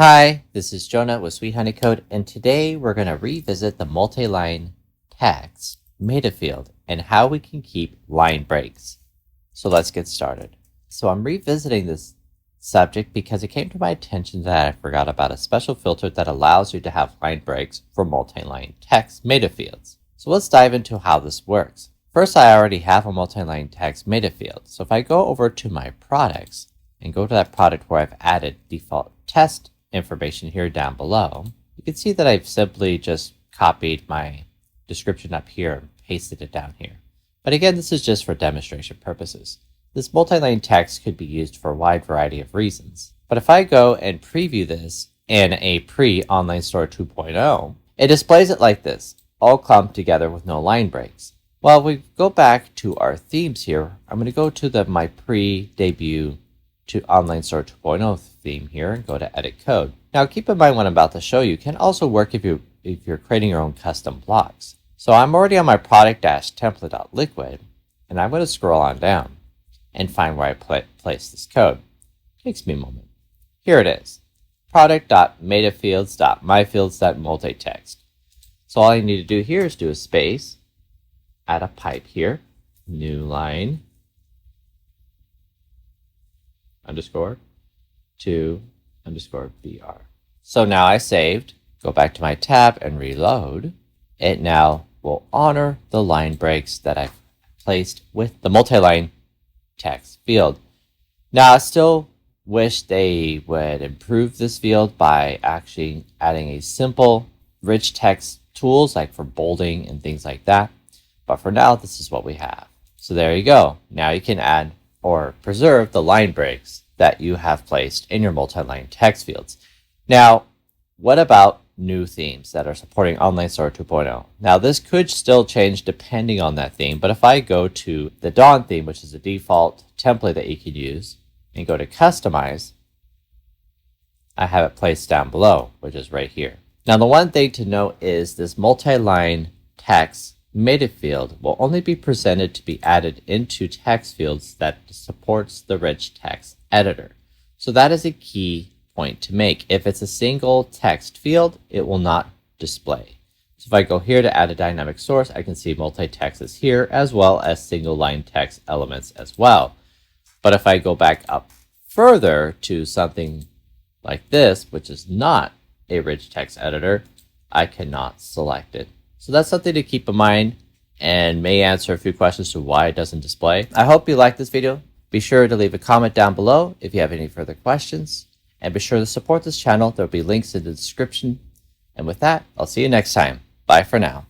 Hi, this is Jonah with Sweet Honey Code, and today we're going to revisit the multi-line text meta field and how we can keep line breaks. So let's get started. So I'm revisiting this subject because it came to my attention that I forgot about a special filter that allows you to have line breaks for multi-line text meta fields. So let's dive into how this works. First, I already have a multi-line text meta field. So if I go over to my products and go to that product where I've added default test information here down below, you can see that I've simply just copied my description up here and pasted it down here. But again, this is just for demonstration purposes. This multi-line text could be used for a wide variety of reasons. But if I go and preview this in a pre-Online Store 2.0, it displays it like this, all clumped together with no line breaks. Well, if we go back to our themes here, I'm going to go to my pre-debut to Online Store 2.0 theme here and go to Edit Code. Now keep in mind what I'm about to show you can also work if you're creating your own custom blocks. So I'm already on my product-template.liquid, and I'm going to scroll on down and find where I place this code. Takes me a moment. Here it is, product.metafields.myfields.multitext. So all I need to do here is do a space, add a pipe here, new line, underscore 2 underscore br. So now I saved, go back to my tab and reload. It now will honor the line breaks that I've placed with the multi-line text field. Now I still wish they would improve this field by actually adding a simple rich text tools like for bolding and things like that. But for now, this is what we have. So there you go. Now you can add or preserve the line breaks that you have placed in your multi-line text fields. Now, what about new themes that are supporting Online Store 2.0? Now, this could still change depending on that theme, but if I go to the Dawn theme, which is a default template that you can use, and go to Customize, I have it placed down below, which is right here. Now, the one thing to note is this multi-line text meta field will only be presented to be added into text fields that supports the rich text editor. So that is a key point to make. If it's a single text field, it will not display. So if I go here to add a dynamic source, I can see multi-text is here as well as single line text elements as well. But if I go back up further to something like this, which is not a rich text editor, I cannot select it. So that's something to keep in mind and may answer a few questions to why it doesn't display. I hope you liked this video. Be sure to leave a comment down below if you have any further questions. And be sure to support this channel. There will be links in the description. And with that, I'll see you next time. Bye for now.